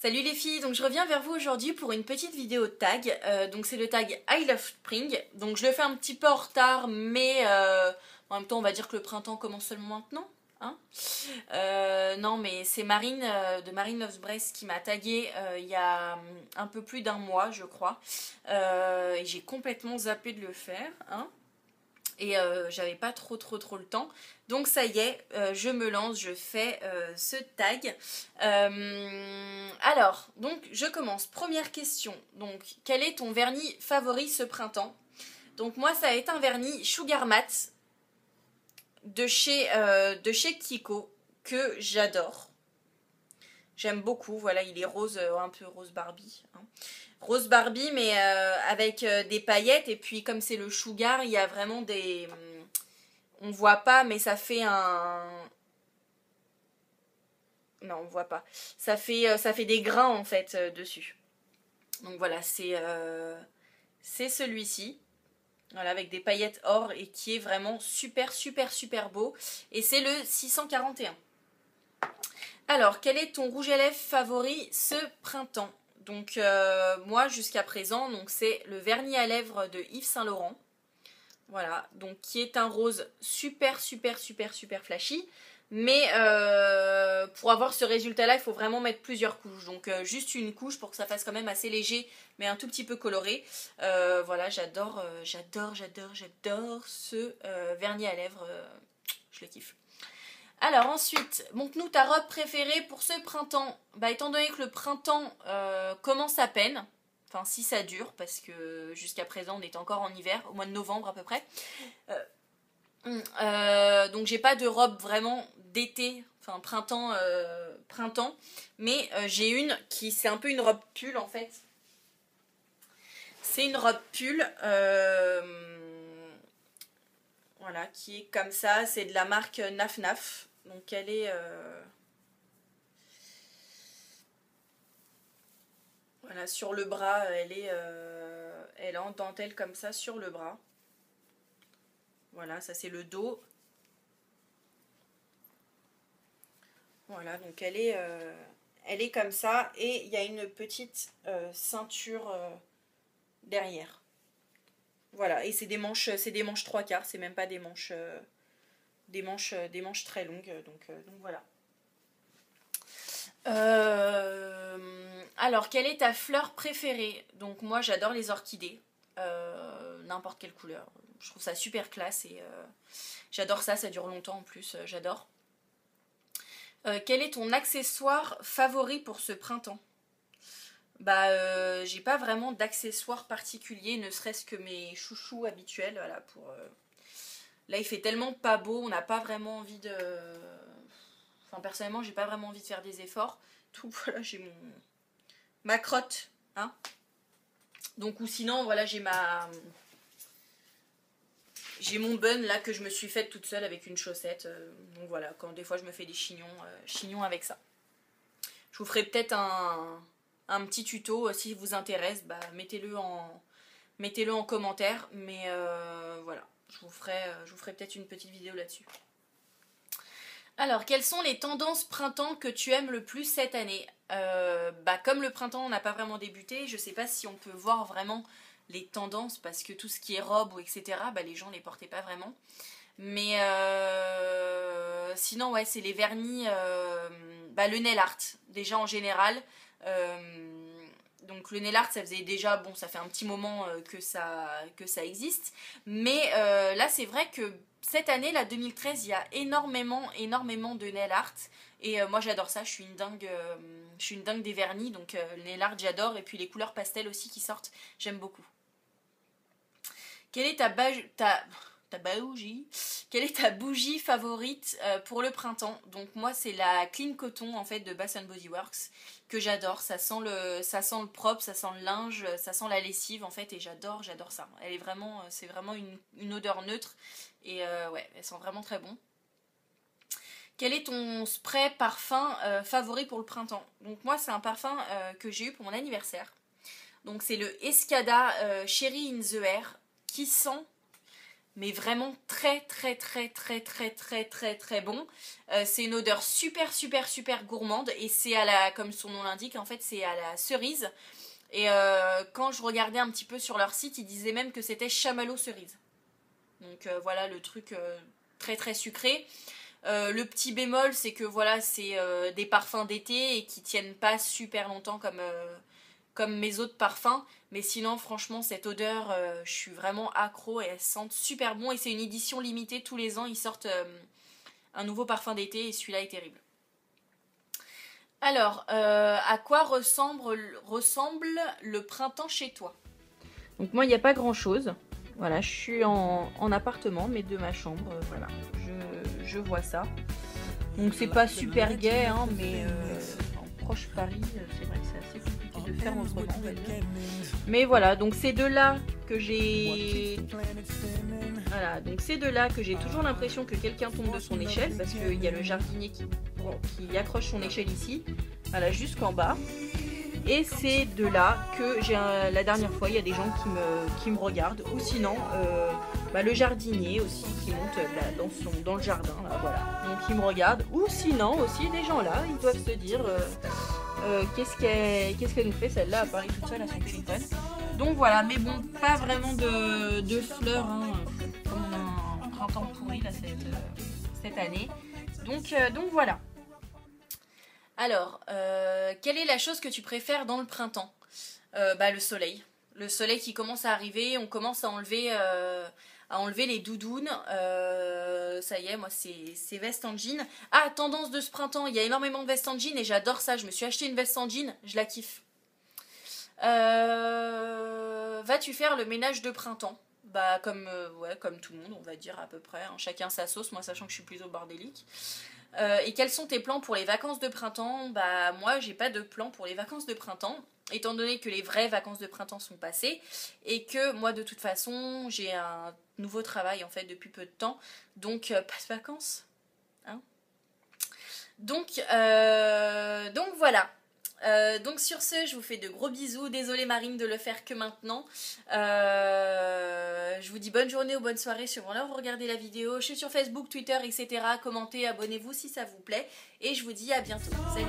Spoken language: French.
Salut les filles, donc je reviens vers vous aujourd'hui pour une petite vidéo tag. Donc c'est le tag I Love Spring. Donc je le fais un petit peu en retard, mais en même temps on va dire que le printemps commence seulement maintenant. Hein, non mais c'est Marine de Marine Loves Brest qui m'a tagué il y a un peu plus d'un mois je crois. Et j'ai complètement zappé de le faire. Hein. Et j'avais pas trop le temps. Donc ça y est, je me lance, je fais ce tag. Alors, donc je commence. Première question. Donc, quel est ton vernis favori ce printemps? Donc moi, ça va être un vernis Sugar Matte de chez Kiko que j'adore. J'aime beaucoup. Voilà, il est rose, un peu rose Barbie. Hein. Rose Barbie, mais avec des paillettes. Et puis, comme c'est le Sugar, il y a vraiment des... On voit pas, mais ça fait un... Non, on voit pas. Ça fait des grains, en fait, dessus. Donc voilà, c'est celui-ci. Voilà, avec des paillettes or et qui est vraiment super beau. Et c'est le 641. Alors, quel est ton rouge à lèvres favori ce printemps? Donc, moi, jusqu'à présent, donc c'est le vernis à lèvres de Yves Saint Laurent. Voilà, donc qui est un rose super flashy. Mais pour avoir ce résultat-là, il faut vraiment mettre plusieurs couches. Donc juste une couche pour que ça fasse quand même assez léger, mais un tout petit peu coloré. Voilà, j'adore ce vernis à lèvres. Je le kiffe. Alors ensuite, montre-nous ta robe préférée pour ce printemps. Bah, étant donné que le printemps commence à peine, enfin si ça dure, parce que jusqu'à présent on est encore en hiver, au mois de novembre à peu près. Donc j'ai pas de robe vraiment d'été, enfin printemps, mais j'ai une qui c'est un peu une robe pull en fait. C'est une robe pull, voilà, qui est comme ça, c'est de la marque Naf Naf. Donc elle est voilà, sur le bras, elle est en dentelle comme ça sur le bras. Voilà, ça c'est le dos. Voilà, donc elle est comme ça et il y a une petite ceinture derrière. Voilà, et c'est des manches 3/4, c'est même pas des manches très longues, donc voilà. Alors, quelle est ta fleur préférée? Donc moi j'adore les orchidées, n'importe quelle couleur. Je trouve ça super classe et j'adore ça dure longtemps en plus, j'adore. Quel est ton accessoire favori pour ce printemps? Bah, j'ai pas vraiment d'accessoires particuliers, ne serait-ce que mes chouchous habituels. Voilà, pour. Là, il fait tellement pas beau, on n'a pas vraiment envie de. Enfin, personnellement, j'ai pas vraiment envie de faire des efforts. Donc voilà, j'ai ma crotte, hein. Donc ou sinon, voilà, j'ai mon bun là que je me suis faite toute seule avec une chaussette. Donc voilà, quand des fois je me fais des chignons avec ça. Je vous ferai peut-être un petit tuto si vous intéresse. Bah, mettez-le en commentaire. Mais voilà, je vous ferai peut-être une petite vidéo là-dessus. Alors, quelles sont les tendances printemps que tu aimes le plus cette année? Bah, comme le printemps n'a pas vraiment débuté, je sais pas si on peut voir vraiment les tendances parce que tout ce qui est robe ou etc, bah, les gens les portaient pas vraiment. Mais sinon, ouais, c'est les vernis, bah, le nail art, déjà en général. Donc le nail art, ça faisait déjà, bon, ça fait un petit moment que ça existe. Mais là, c'est vrai que cette année, la 2013, il y a énormément de nail art. Et moi, j'adore ça, je suis une dingue des vernis. Donc le nail art, j'adore. Et puis les couleurs pastel aussi qui sortent, j'aime beaucoup. Quelle est ta bougie? Quelle est ta bougie favorite pour le printemps? Donc moi c'est la Clean Coton en fait de Bath Body Works que j'adore. Ça sent le propre, ça sent le linge, ça sent la lessive en fait et j'adore ça. Elle est vraiment, c'est vraiment une odeur neutre et ouais, elle sent vraiment très bon. Quel est ton spray parfum favori pour le printemps? Donc moi c'est un parfum que j'ai eu pour mon anniversaire. Donc c'est le Escada Cherry in the Air qui sent mais vraiment très bon. C'est une odeur super gourmande et c'est comme son nom l'indique, en fait c'est à la cerise. Et quand je regardais un petit peu sur leur site, ils disaient même que c'était chamallow cerise. Donc voilà le truc très sucré. Le petit bémol, c'est que voilà, c'est des parfums d'été et qui tiennent pas super longtemps comme mes autres parfums. Mais sinon, franchement, cette odeur, je suis vraiment accro et elles sentent super bon. Et c'est une édition limitée, tous les ans, ils sortent un nouveau parfum d'été et celui-là est terrible. Alors, à quoi ressemble le printemps chez toi? Donc moi, il n'y a pas grand-chose. Voilà, je suis en appartement, mais de ma chambre, voilà, je vois ça. Donc c'est pas super gai, hein, mais en proche Paris, c'est vrai que c'est assez compliqué de faire autrement, on va dire. Mais voilà, donc c'est de là que j'ai... Voilà, donc c'est de là que j'ai toujours l'impression que quelqu'un tombe de son échelle, parce qu'il y a le jardinier qui accroche son échelle ici, voilà, jusqu'en bas. Et c'est de là que la dernière fois, il y a des gens qui me regardent. Ou sinon, le jardinier aussi qui monte dans le jardin. Là, voilà. Donc il me regarde. Ou sinon aussi, des gens là, ils doivent se dire qu'est-ce qu'elle nous fait celle-là à Paris toute seule à son téléphone. Donc voilà, mais bon, pas vraiment de fleurs, hein, comme on a un printemps pourri là, cette année. Donc voilà. Alors, quelle est la chose que tu préfères dans le printemps? Le soleil. Le soleil qui commence à arriver, on commence à enlever les doudounes. Ça y est, moi c'est veste en jean. Ah, tendance de ce printemps, il y a énormément de vestes en jean et j'adore ça. Je me suis acheté une veste en jean, je la kiffe. Vas-tu faire le ménage de printemps? Comme tout le monde, on va dire à peu près. Hein. Chacun sa sauce, moi sachant que je suis plutôt bordélique. Et quels sont tes plans pour les vacances de printemps? Moi j'ai pas de plan pour les vacances de printemps, étant donné que les vraies vacances de printemps sont passées et que moi de toute façon j'ai un nouveau travail en fait depuis peu de temps, donc pas de vacances, hein. Donc voilà. Donc sur ce, je vous fais de gros bisous. Désolée Marine de le faire que maintenant. Je vous dis bonne journée ou bonne soirée suivant l'heure où vous regardez la vidéo. Je suis sur Facebook, Twitter, etc. Commentez, abonnez-vous si ça vous plaît. Et je vous dis à bientôt. Salut.